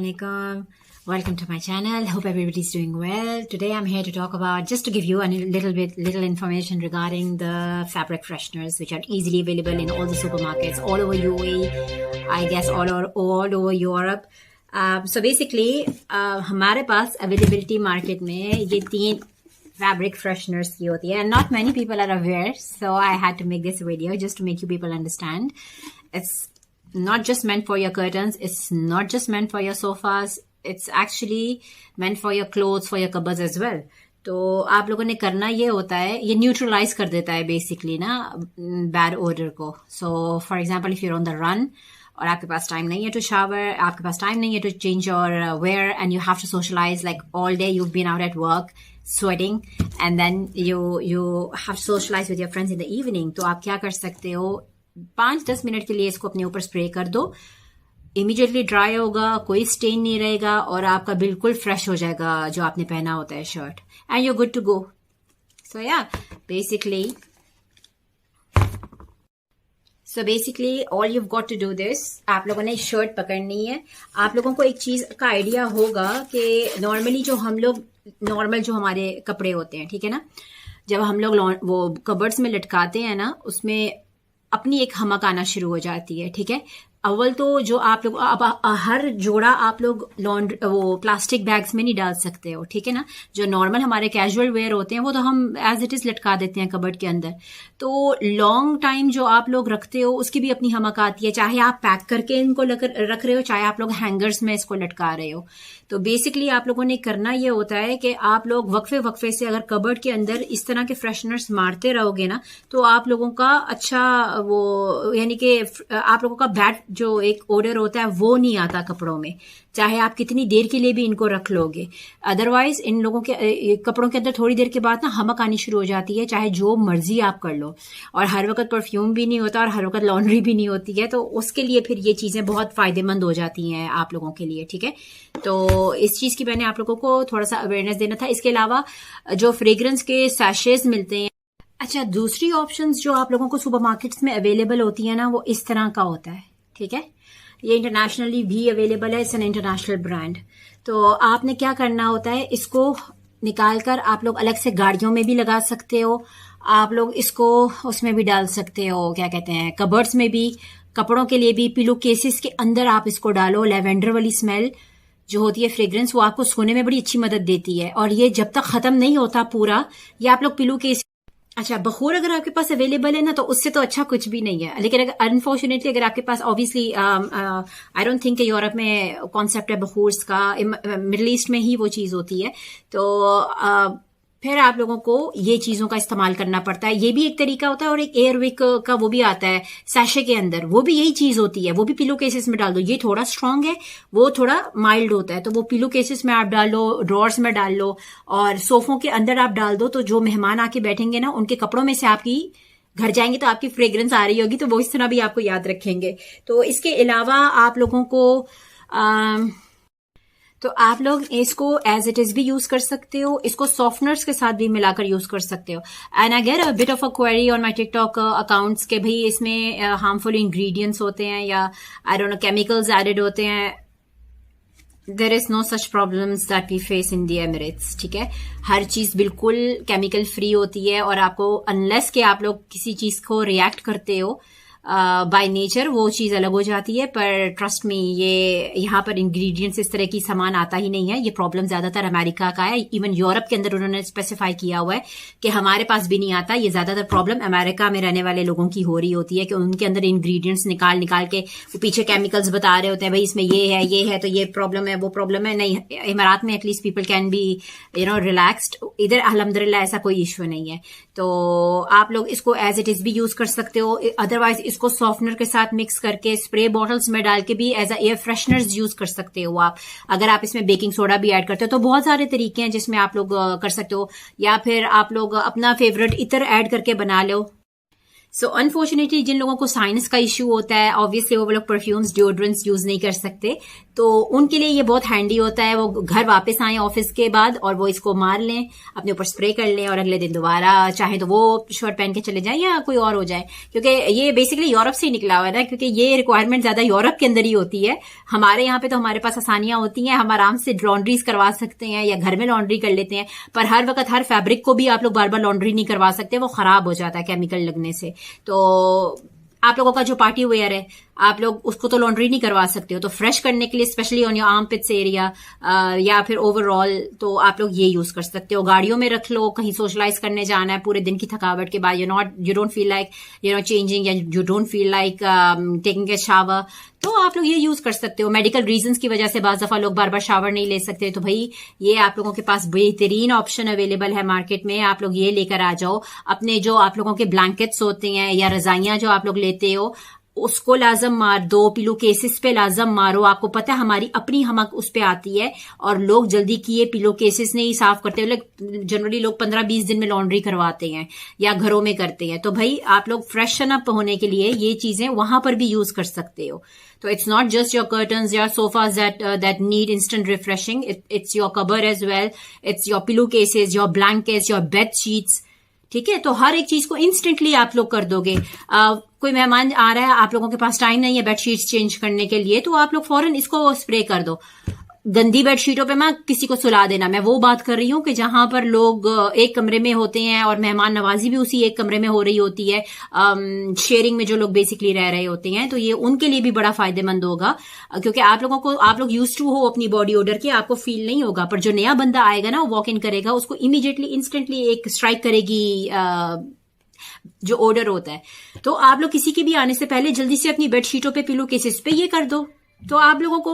Assalamualaikum. Welcome to my channel. Hope everybody's doing well. Today I'm here to talk about, just to give you a little information regarding the fabric fresheners, which are easily available in all the supermarkets all over UAE, I guess all over Europe. So basically, हमारे पास availability market में ये तीन fabric fresheners की होती है, and not many people are aware, so I had to make this video just to make you people understand. It's not just meant for your curtains, it's not just meant for your sofas, it's actually meant for your clothes, for your cupboards as well. तो आप लोगों ने करना ये होता है, ये neutralise कर देता है बेसिकली ना बैड ओडर को. So for example if you are on the run और आपके पास टाइम नहीं है टू शावर, आपके पास टाइम नहीं है to change your wear and you have to socialise like all day you been out at work sweating and then you have to socialize with your friends in the evening. तो आप क्या कर सकते हो, 5-10 minute के लिए इसको अपने ऊपर स्प्रे कर दो, इमीडिएटली ड्राई होगा, कोई स्टेन नहीं रहेगा और आपका बिल्कुल फ्रेश हो जाएगा जो आपने पहना होता है shirt, and you good to go. So yeah basically all you got to do this. आप लोगों ने शर्ट पकड़नी है. आप लोगों को एक चीज का आइडिया होगा कि नॉर्मली जो हमारे कपड़े होते हैं, ठीक है ना, जब हम लोग वो कबर्ड्स में लटकाते हैं ना, उसमें अपनी एक हमक आना शुरू हो जाती है. ठीक है, अव्वल तो जो आप लोग अब हर जोड़ा आप लोग वो प्लास्टिक बैग्स में नहीं डाल सकते हो, ठीक है ना. जो नॉर्मल हमारे कैजुअल वेयर होते हैं वो तो हम एज इट इज लटका देते हैं कबर्ड के अंदर. तो लॉन्ग टाइम जो आप लोग रखते हो उसकी भी अपनी हमक आती है, चाहे आप पैक करके इनको रख रहे हो, चाहे आप लोग हैंगर्स में इसको लटका रहे हो. तो बेसिकली आप लोगों ने करना ये होता है कि आप लोग वक्फे से अगर कबर्ड के अंदर इस तरह के फ्रेशनर्स मारते रहोगे ना, तो आप लोगों का अच्छा वो यानी कि आप लोगों का बैड जो एक ओडर होता है वो नहीं आता कपड़ों में, चाहे आप कितनी देर के लिए भी इनको रख लोगे. अदरवाइज इन लोगों के कपड़ों के अंदर थोड़ी देर के बाद ना हमक आनी शुरू हो जाती है, चाहे जो मर्जी आप कर लो. और हर वक्त परफ्यूम भी नहीं होता और हर वक्त लॉन्ड्री भी नहीं होती है, तो उसके लिए फिर ये चीजें बहुत फायदेमंद हो जाती हैं आप लोगों के लिए. ठीक है, तो इस चीज की मैंने आप लोगों को थोड़ा सा अवेयरनेस देना था. इसके अलावा जो फ्रेग्रेंस के सैशेज मिलते हैं, अच्छा दूसरी ऑप्शंस जो आप लोगों को सुपरमार्केट्स में अवेलेबल होती है ना, वो इस तरह का होता है. ठीक है, ये इंटरनेशनली भी अवेलेबल है, इट्स एन इंटरनेशनल ब्रांड. तो आपने क्या करना होता है, इसको निकाल कर आप लोग अलग से गाड़ियों में भी लगा सकते हो, आप लोग इसको उसमें भी डाल सकते हो, क्या कहते हैं, कबर्ड्स में भी, कपड़ों के लिए भी, पिलो केसेस के अंदर आप इसको डालो. लेवेंडर वाली स्मेल जो होती है फ्रेग्रेंस, वो आपको सोने में बड़ी अच्छी मदद देती है. और ये जब तक खत्म नहीं होता पूरा, ये आप लोग पिलो केस, अच्छा बखूर अगर आपके पास अवेलेबल है ना, तो उससे तो अच्छा कुछ भी नहीं है. लेकिन अनफॉर्चुनेटली अगर आपके पास, obviously I don't think Europe में कॉन्सेप्ट है बखूर्स का, मिडिल ईस्ट में ही वो चीज होती है. तो फिर आप लोगों को ये चीजों का इस्तेमाल करना पड़ता है. ये भी एक तरीका होता है. और एक एयरविक का वो भी आता है सैशे के अंदर, वो भी यही चीज होती है, वो भी पिलो केसेस में डाल दो. ये थोड़ा स्ट्रांग है, वो थोड़ा माइल्ड होता है, तो वो पिलो केसेस में आप डाल लो, ड्रॉर्स में डाल लो, और सोफों के अंदर आप डाल दो. तो जो मेहमान आके बैठेंगे ना, उनके कपड़ों में से आपकी घर जाएंगे तो आपकी फ्रेग्रेंस आ रही होगी, तो वो इस तरह भी आपको याद रखेंगे. तो इसके अलावा आप लोगों को तो आप लोग इसको एज इट इज भी यूज कर सकते हो, इसको सॉफ्टनर्स के साथ भी मिलाकर यूज कर सकते हो. And I get a bit of a query on my TikTok accounts के भाई इसमें हार्मफुल इंग्रेडिएंट्स होते हैं या I don't know chemicals added होते हैं. There is no such problems that we face in the Emirates. ठीक है, हर चीज बिल्कुल केमिकल फ्री होती है, और आपको अनलेस के आप लोग किसी चीज को रिएक्ट करते हो बाय नेचर, वो चीज अलग हो जाती है. पर ट्रस्ट मी, ये यहाँ पर इंग्रेडिएंट्स इस तरह की सामान आता ही नहीं है. ये प्रॉब्लम ज्यादातर अमेरिका का है, इवन यूरोप के अंदर उन्होंने स्पेसिफाई किया हुआ है कि हमारे पास भी नहीं आता. ये ज्यादातर प्रॉब्लम अमेरिका में रहने वाले लोगों की हो रही होती है कि उनके अंदर इंग्रेडिएंट्स निकाल के वो पीछे केमिकल्स बता रहे होते हैं, भाई इसमें ये है तो ये प्रॉब्लम है, वो प्रॉब्लम है. नहीं, इमारात में at least people can be relaxed. इधर अल्हम्दुलिल्लाह ऐसा कोई इश्यू नहीं है. तो आप लोग इसको एज इट इज भी यूज कर सकते हो. अदरवाइज इसको सॉफ्टनर के साथ मिक्स करके स्प्रे बॉटल्स में डाल के भी as a air fresheners use कर सकते हो आप. अगर आप इसमें बेकिंग सोडा भी ऐड करते हो, तो बहुत सारे तरीके हैं जिसमें आप लोग कर सकते हो. या फिर आप लोग अपना फेवरेट इत्र ऐड करके बना लो. सो अनफॉर्चुनेटली जिन लोगों को साइनस का इश्यू होता है, ऑब्वियसली वो लोग परफ्यूम्स, डिओड्रेंट्स यूज नहीं कर सकते, तो उनके लिए ये बहुत हैंडी होता है। वो घर वापस आए ऑफिस के बाद और वो इसको मार लें, अपने ऊपर स्प्रे कर लें और अगले दिन दोबारा चाहे तो वो शर्ट पहन के चले जाएं या कोई और हो जाए, क्योंकि ये बेसिकली यूरोप से ही निकला हुआ है ना, क्योंकि ये रिक्वायरमेंट ज्यादा यूरोप के अंदर ही होती है। हमारे यहाँ पे तो हमारे पास आसानियां होती हैं, हम आराम से लॉन्ड्रीज करवा सकते हैं या घर में लॉन्ड्री कर लेते हैं, पर हर वक्त हर फैब्रिक को भी आप लोग बार बार लॉन्ड्री नहीं करवा सकते, वो खराब हो जाता है केमिकल लगने से। तो आप लोगों का जो पार्टी वेयर है, आप लोग उसको तो लॉन्ड्री नहीं करवा सकते हो, तो फ्रेश करने के लिए specially on your armpits area या फिर ओवरऑल तो आप लोग ये यूज कर सकते हो। गाड़ियों में रख लो, कहीं सोशलाइज करने जाना है, पूरे दिन की थकावट के बाद you don't feel like changing or you don't feel like taking a shower, तो आप लोग ये यूज कर सकते हो। मेडिकल रीजंस की वजह से बाज दफा लोग बार बार शावर नहीं ले सकते, तो भाई ये आप लोगों के पास बेहतरीन ऑप्शन अवेलेबल है मार्केट में, आप लोग ये लेकर आ जाओ। अपने जो आप लोगों के ब्लैंकेट्स होते हैं या रजाइयां जो आप लोग लेते हो, उसको लाजम मार दो, पिलो केसेस पे लाजम मारो। आपको पता है हमारी अपनी हमक उस पे आती है और लोग जल्दी किए पिलो केसेस नहीं साफ करते, जनरली लोग 15-20 दिन में लॉन्ड्री करवाते हैं या घरों में करते हैं। तो भाई आप लोग फ्रेशन अप होने के लिए ये चीजें वहां पर भी यूज कर सकते हो। तो it's not just your curtains or sofas that need instant refreshing, it's your cover as well, it's your pillow cases, your blankets, your bed sheets, ठीक है। तो हर एक चीज को इंस्टेंटली आप लोग कर दोगे। कोई मेहमान आ रहा है, आप लोगों के पास टाइम नहीं है बेडशीट्स चेंज करने के लिए, तो आप लोग फौरन इसको स्प्रे कर दो। गंदी बेडशीटों पे मैं किसी को सुला देना, मैं वो बात कर रही हूँ कि जहां पर लोग एक कमरे में होते हैं और मेहमान नवाजी भी उसी एक कमरे में हो रही होती है, शेयरिंग में जो लोग बेसिकली रह रहे होते हैं, तो ये उनके लिए भी बड़ा फायदेमंद होगा, क्योंकि आप लोग यूज टू हो अपनी बॉडी ओडर की, आपको फील नहीं होगा। पर जो नया बंदा आएगा ना, वो वॉक इन करेगा, उसको इमीडिएटली इंस्टेंटली एक स्ट्राइक करेगी जो ओडर होता है। तो आप लोग किसी के भी आने से पहले जल्दी से अपनी बेडशीटों पे, पिलो केसेस पे ये कर दो, तो आप लोगों को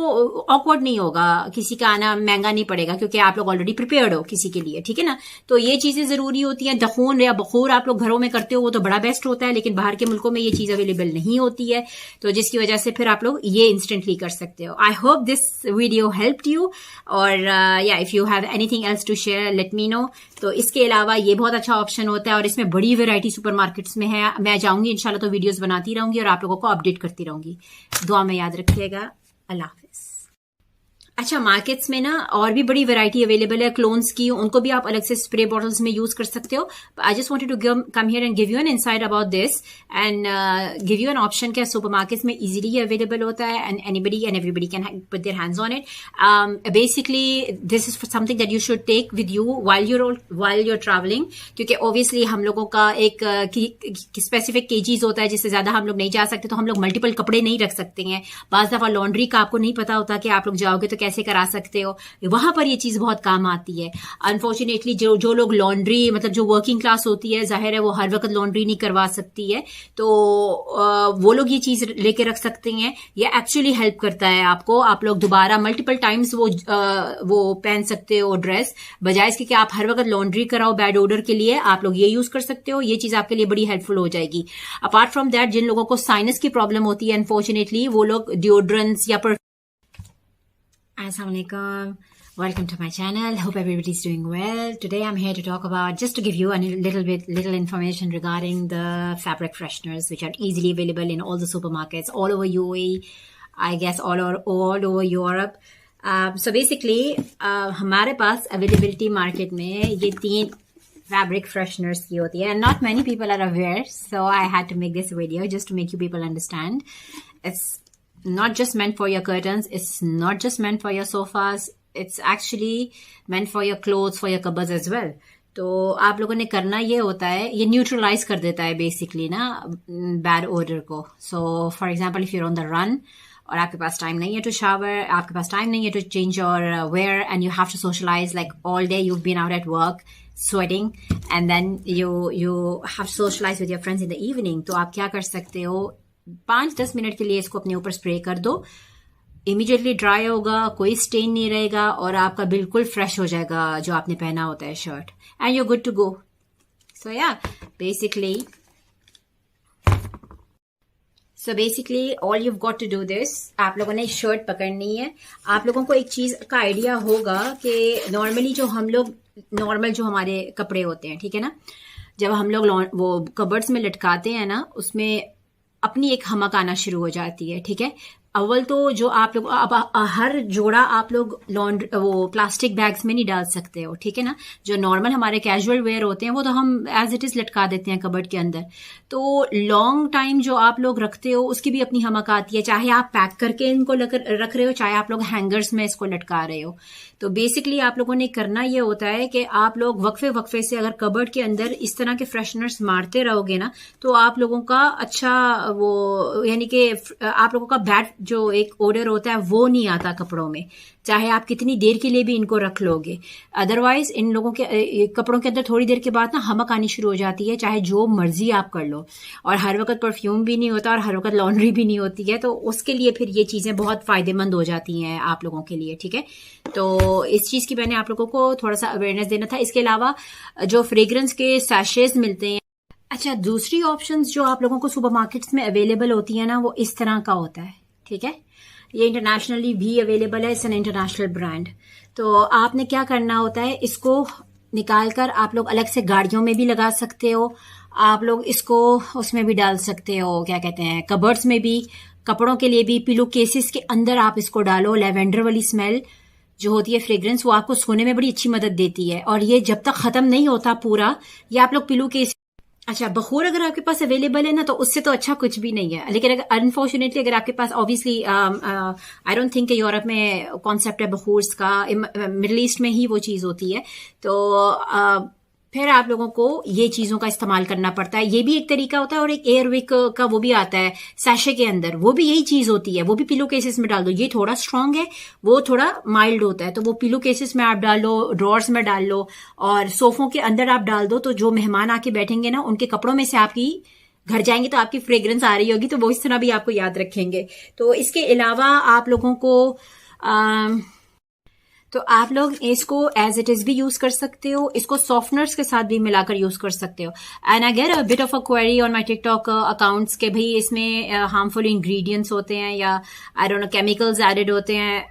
ऑकवर्ड नहीं होगा, किसी का आना महंगा नहीं पड़ेगा, क्योंकि आप लोग ऑलरेडी प्रिपेयर्ड हो किसी के लिए, ठीक है ना। तो ये चीजें जरूरी होती हैं। दखून या बखूर आप लोग घरों में करते हो, वो तो बड़ा बेस्ट होता है, लेकिन बाहर के मुल्कों में ये चीज अवेलेबल नहीं होती है, तो जिसकी वजह से फिर आप लोग ये इंस्टेंटली कर सकते हो। I hope this video helped you, और या if you have anything else to share let me know. तो इसके अलावा ये बहुत अच्छा ऑप्शन होता है और इसमें बड़ी वैरायटी सुपरमार्केट्स में है। मैं जाऊंगी इंशाल्लाह तो वीडियोस बनाती रहूंगी और आप लोगों को अपडेट करती रहूंगी। दुआ में याद रखिएगा। अल्लाह हाफिज। अच्छा, मार्केट्स में ना और भी बड़ी वैरायटी अवेलेबल है क्लोन्स की, उनको भी आप अलग से स्प्रे बॉटल्स में यूज कर सकते हो। I just wanted to come here and give you an insight about this and give you an option क्या सुपरमार्केट्स में इजीली अवेलेबल होता है and anybody and everybody can put their hands on it. Basically this is something that you should take with you while you're travelling, क्योंकि obviously हम लोगों का एक specific KGs होता है जिससे ज्यादा हम लोग नहीं जा सकते, तो हम लोग मल्टीपल कपड़े नहीं रख सकते हैं। बाज दफा लॉन्ड्री का आपको नहीं पता होता कि आप लोग जाओगे तो कैसे करा सकते हो, वहां पर ये चीज बहुत काम आती है। अनफॉर्चुनेटली जो लोग लॉन्ड्री, मतलब जो वर्किंग क्लास होती है, जाहिर है वो हर वक्त लॉन्ड्री नहीं करवा सकती है, तो वो लोग ये चीज लेके रख सकते हैं। ये एक्चुअली हेल्प करता है आपको, आप लोग दोबारा मल्टीपल टाइम्स वो पहन सकते हो ड्रेस, बजाय इसके कि आप हर वक्त लॉन्ड्री कराओ बैड ओडर के लिए। आप लोग ये यूज कर सकते हो, ये चीज आपके लिए बड़ी हेल्पफुल हो जाएगी। अपार्ट फ्रॉम दैट, जिन लोगों को साइनस की प्रॉब्लम होती है अनफॉर्चुनेटली, वो लोग डिओड्रेंट्स या Assalamualaikum. Welcome to my channel. Hope everybody's doing well. Today I'm here to talk about, just to give you a little information regarding the fabric fresheners, which are easily available in all the supermarkets all over UAE, I guess all over Europe. So basically, हमारे पास availability market में ये 3 fabric fresheners की होती है, and not many people are aware, so I had to make this video just to make you people understand. It's not just meant for your curtains, it's not just meant for your sofas, it's actually meant for your clothes, for your cupboards as well. तो आप लोगों ने करना ये होता है, ये neutralise कर देता है बेसिकली ना बैड ओडर को। So for example, if you're on the run और आपके पास टाइम नहीं है टू शावर, आपके पास टाइम नहीं है to change your wear, and you have to socialise like all day, you've been out at work sweating, and then you have to socialize with your friends in the evening, तो आप क्या कर सकते हो, 5-10 minute के लिए इसको अपने ऊपर स्प्रे कर दो, इमीडिएटली ड्राई होगा, कोई स्टेन नहीं रहेगा और आपका बिल्कुल फ्रेश हो जाएगा जो आपने पहना होता है shirt, and you good to go. So yeah basically all you got to do this, आप लोगों ने शर्ट पकड़नी है। आप लोगों को एक चीज का आइडिया होगा कि नॉर्मल जो हमारे कपड़े होते हैं, ठीक है ना, जब हम लोग वो कबर्ड्स में लटकाते हैं ना, उसमें अपनी एक हमक आना शुरू हो जाती है, ठीक है। अव्वल तो जो आप लोग अब हर जोड़ा आप लोग लॉन्ड्री वो प्लास्टिक बैग्स में नहीं डाल सकते हो, ठीक है ना। जो नॉर्मल हमारे कैजुअल वेयर होते हैं वो तो हम एज इट इज लटका देते हैं कबर्ड के अंदर। तो लॉन्ग टाइम जो आप लोग रखते हो उसकी भी अपनी हमक आती है, चाहे आप पैक करके इनको रख रहे हो, चाहे आप लोग हैंगर्स में इसको लटका रहे हो। तो बेसिकली आप लोगों ने करना ये होता है कि आप लोग वक्फे वक्फे से अगर कबर्ड के अंदर इस तरह के फ्रेशनर्स मारते रहोगे ना, तो आप लोगों का अच्छा वो यानी कि आप लोगों का बैड जो एक ओडर होता है वो नहीं आता कपड़ों में, चाहे आप कितनी देर के लिए भी इनको रख लोगे। अदरवाइज इन लोगों के कपड़ों के अंदर थोड़ी देर के बाद ना हमक आनी शुरू हो जाती है, चाहे जो मर्जी आप कर लो। और हर वक्त परफ्यूम भी नहीं होता और हर वक्त लॉन्ड्री भी नहीं होती है, तो उसके लिए फिर ये चीजें बहुत फायदेमंद हो जाती हैं आप लोगों के लिए, ठीक है। तो इस चीज की मैंने आप लोगों को थोड़ा सा अवेयरनेस देना था। इसके अलावा जो फ्रेग्रेंस के सैशेज मिलते हैं, अच्छा दूसरी ऑप्शंस जो आप लोगों को सुपरमार्केट्स में अवेलेबल होती है ना, वो इस तरह का होता है, ठीक है। ये इंटरनेशनली भी अवेलेबल है, इट्स एन इंटरनेशनल ब्रांड। तो आपने क्या करना होता है, इसको निकाल कर आप लोग अलग से गाड़ियों में भी लगा सकते हो, आप लोग इसको उसमें भी डाल सकते हो, क्या कहते हैं, कबर्ड्स में भी, कपड़ों के लिए भी, पिलो केसेस के अंदर आप इसको डालो। लेवेंडर वाली स्मेल जो होती है फ्रेग्रेंस, वो आपको सोने में बड़ी अच्छी मदद देती है। और ये जब तक खत्म नहीं होता पूरा, ये आप लोग पिलो केस, अच्छा बखूर अगर आपके पास अवेलेबल है ना, तो उससे तो अच्छा कुछ भी नहीं है। लेकिन अगर अनफॉर्चुनेटली अगर आपके पास, ऑब्वियसली आई डोंट थिंक कि यूरोप में कॉन्सेप्ट है बखूर्स का, मिडिल ईस्ट में ही वो चीज होती है। तो फिर आप लोगों को ये चीजों का इस्तेमाल करना पड़ता है। ये भी एक तरीका होता है। और एक एयरविक का वो भी आता है सैशे के अंदर, वो भी यही चीज होती है, वो भी पिलो केसेस में डाल दो। ये थोड़ा स्ट्रांग है, वो थोड़ा माइल्ड होता है, तो वो पिलो केसेस में आप डाल लो, ड्रॉर्स में डाल लो, और सोफों के अंदर आप डाल दो। तो जो मेहमान आके बैठेंगे ना, उनके कपड़ों में से आपकी घर जाएंगे तो आपकी फ्रेग्रेंस आ रही होगी, तो वो इस तरह भी आपको याद रखेंगे। तो इसके अलावा आप लोगों को तो आप लोग इसको एज इट इज भी यूज कर सकते हो, इसको सॉफ्टनर्स के साथ भी मिलाकर यूज कर सकते हो। And I get a bit of a query on my TikTok accounts के भाई इसमें हार्मफुल इंग्रेडिएंट्स होते हैं या I don't know chemicals added होते हैं।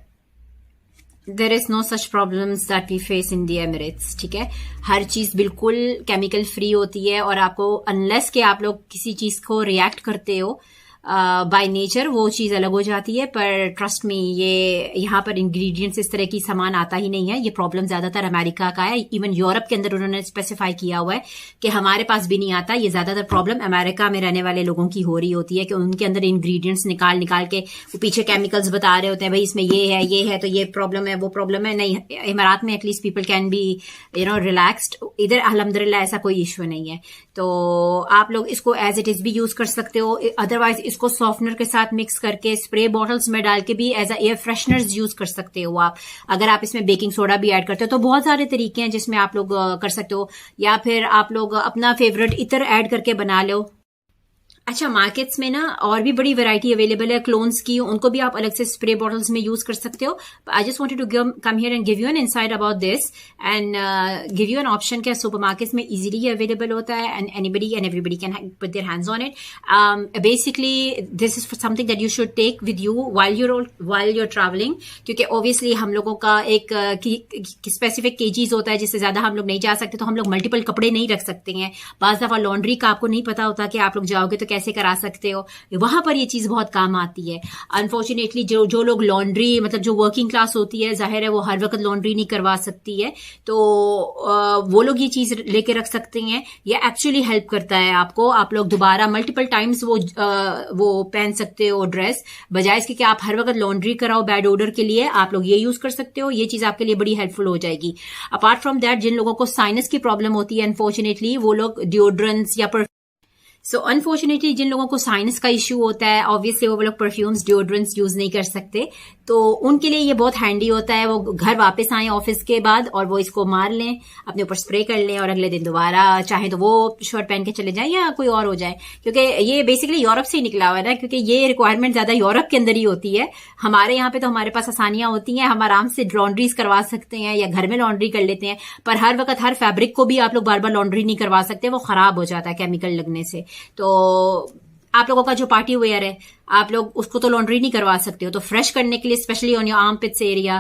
There is no such problems that we face in the Emirates, ठीक है। हर चीज बिल्कुल केमिकल फ्री होती है, और आपको अनलेस के आप लोग किसी चीज को रिएक्ट करते हो बाय नेचर, वो चीज अलग हो जाती है। पर ट्रस्ट मी, ये यहाँ पर इंग्रेडिएंट्स इस तरह की सामान आता ही नहीं है। ये प्रॉब्लम ज्यादातर अमेरिका का है, इवन यूरोप के अंदर उन्होंने स्पेसिफाई किया हुआ है कि हमारे पास भी नहीं आता। ये ज्यादातर प्रॉब्लम अमेरिका में रहने वाले लोगों की हो रही होती है कि उनके अंदर इंग्रेडिएंट्स निकाल निकाल के वो पीछे केमिकल्स बता रहे होते हैं, भाई इसमें ये है तो ये प्रॉब्लम है, वो प्रॉब्लम है। नहीं, इमारात में at least people can be relaxed. इधर अल्हम्दुलिल्लाह ऐसा कोई इश्यू नहीं है। तो आप लोग इसको एज इट इज भी यूज कर सकते हो। अदरवाइज इसको सॉफ्टनर के साथ मिक्स करके स्प्रे बॉटल्स में डाल के भी as a air fresheners use कर सकते हो आप। अगर आप इसमें बेकिंग सोडा भी ऐड करते हो तो बहुत सारे तरीके हैं जिसमें आप लोग कर सकते हो। या फिर आप लोग अपना फेवरेट इत्र ऐड करके बना लो। अच्छा, मार्केट्स में ना और भी बड़ी वैरायटी अवेलेबल है क्लोन्स की, उनको भी आप अलग से स्प्रे बॉटल्स में यूज कर सकते हो। I just wanted to come here and give you an insight about this and give you an option कि सुपरमार्केट्स में इजीली अवेलेबल होता है and anybody and everybody can put their hands on it. Basically this is something that you should take with you while you're travelling, क्योंकि obviously हम लोगों का एक specific KGs होता है जिससे ज्यादा हम लोग नहीं जा सकते, तो हम लोग मल्टीपल कपड़े नहीं रख सकते हैं। बाज दफा लॉन्ड्री का आपको नहीं पता होता कि आप लोग जाओगे तो कैसे करा सकते हो, वहां पर ये चीज बहुत काम आती है। अनफॉर्चुनेटली जो लोग लॉन्ड्री, मतलब जो वर्किंग क्लास होती है, जाहिर है वो हर वक्त लॉन्ड्री नहीं करवा सकती है, तो वो लोग ये चीज लेके रख सकते हैं। ये एक्चुअली हेल्प करता है आपको। आप लोग दोबारा मल्टीपल टाइम्स वो पहन सकते हो ड्रेस, बजाय इसके कि आप हर वक्त लॉन्ड्री कराओ बैड ओडर के लिए। आप लोग ये यूज कर सकते हो, ये चीज आपके लिए बड़ी हेल्पफुल हो जाएगी। अपार्ट फ्रॉम दैट, जिन लोगों को साइनस की प्रॉब्लम होती है अनफॉर्चुनेटली, वो लोग डिओड्रेंट्स या अनफॉर्चुनेटली जिन लोगों को साइनस का इश्यू होता है, ऑब्वियसली वो लोग परफ्यूम्स डिओड्रेंट्स यूज नहीं कर सकते, तो उनके लिए ये बहुत हैंडी होता है। वो घर वापस आए ऑफिस के बाद और वो इसको मार लें, अपने ऊपर स्प्रे कर लें, और अगले दिन दोबारा चाहे तो वो शर्ट पहन के चले जाएं या कोई और हो जाए, क्योंकि ये बेसिकली यूरोप से ही निकला हुआ है ना, क्योंकि ये रिक्वायरमेंट ज्यादा यूरोप के अंदर ही होती है। हमारे यहाँ पे तो हमारे पास आसानियां होती हैं, हम आराम से लॉन्ड्रीज करवा सकते हैं या घर में लॉन्ड्री कर लेते हैं, पर हर वक्त हर फैब्रिक को भी आप लोग बार बार लॉन्ड्री नहीं करवा सकते, वो खराब हो जाता है केमिकल लगने से। तो आप लोगों का जो पार्टी वेयर है, आप लोग उसको तो लॉन्ड्री नहीं करवा सकते हो, तो फ्रेश करने के लिए specially on your armpits area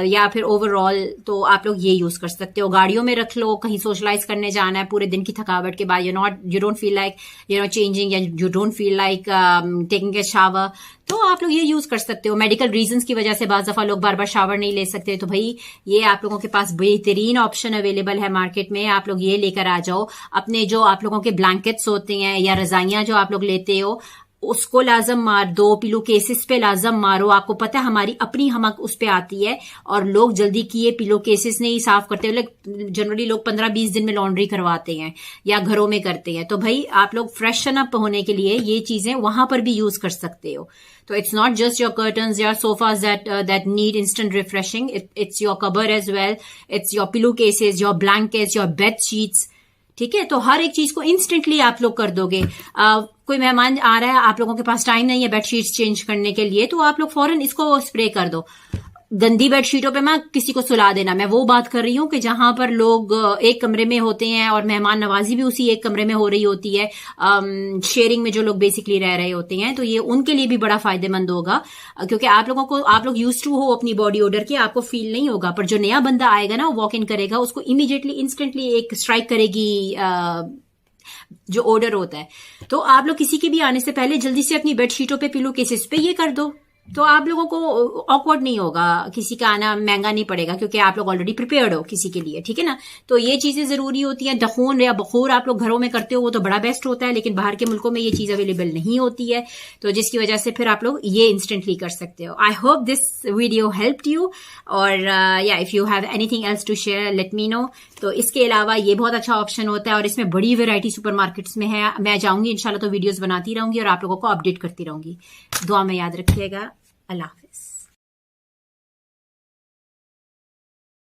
या फिर ओवरऑल तो आप लोग ये यूज कर सकते हो। गाड़ियों में रख लो, कहीं सोशलाइज करने जाना है पूरे दिन की थकावट के बाद, you don't feel like changing, or you don't feel like taking a shower, तो आप लोग ये यूज कर सकते हो। मेडिकल रीजंस की वजह से बाज दफा लोग बार बार शावर नहीं ले सकते, तो भाई ये आप लोगों के पास बेहतरीन ऑप्शन अवेलेबल है मार्केट में, आप लोग ये लेकर आ जाओ। अपने जो आप लोगों के ब्लैंकेट्स होते हैं या रजाइयां जो आप लोग लेते हो, उसको लाजम मार दो, पिलो केसेस पे लाजम मारो। आपको पता है हमारी अपनी हमक उस पे आती है, और लोग जल्दी किए पिलो केसेस नहीं साफ करते, जनरली लोग 15-20 दिन में लॉन्ड्री करवाते हैं या घरों में करते हैं। तो भाई आप लोग फ्रेशन अप होने के लिए ये चीजें वहां पर भी यूज कर सकते हो। तो it's not just your curtains, your sofas that need instant refreshing, it's your cover as well, it's your pillow cases, your blankets, your bed sheets, ठीक है। तो हर एक चीज को इंस्टेंटली आप लोग कर दोगे। कोई मेहमान आ रहा है, आप लोगों के पास टाइम नहीं है बेडशीट्स चेंज करने के लिए, तो आप लोग फौरन इसको स्प्रे कर दो। गंदी बेडशीटों पे मैं किसी को सुला देना, मैं वो बात कर रही हूँ कि जहां पर लोग एक कमरे में होते हैं और मेहमान नवाजी भी उसी एक कमरे में हो रही होती है, शेयरिंग में जो लोग बेसिकली रह रहे होते हैं, तो ये उनके लिए भी बड़ा फायदेमंद होगा, क्योंकि आप लोग यूज टू हो अपनी बॉडी ओडर के, आपको फील नहीं होगा। पर जो नया बंदा आएगा ना, वो वॉक इन करेगा, उसको इमीडिएटली इंस्टेंटली एक स्ट्राइक करेगी जो ऑर्डर होता है। तो आप लोग किसी के भी आने से पहले जल्दी से अपनी बेडशीटों पे, पिलो केसेस पे ये कर दो, तो आप लोगों को ऑकवर्ड नहीं होगा, किसी का आना महंगा नहीं पड़ेगा, क्योंकि आप लोग ऑलरेडी प्रिपेयर्ड हो किसी के लिए, ठीक है ना। तो ये चीजें जरूरी होती हैं। दखून या बखूर आप लोग घरों में करते हो, वो तो बड़ा बेस्ट होता है, लेकिन बाहर के मुल्कों में ये चीज अवेलेबल नहीं होती है, तो जिसकी वजह से फिर आप लोग ये इंस्टेंटली कर सकते हो। I hope this video helped you, और या if you have anything else to share let me know. तो इसके अलावा ये बहुत अच्छा ऑप्शन होता है, और इसमें बड़ी वैरायटी सुपरमार्केट्स में है। मैं जाऊंगी इंशाल्लाह तो वीडियोस बनाती रहूंगी और आप लोगों को अपडेट करती रहूंगी। दुआ में याद रखिएगा। अल्लाह।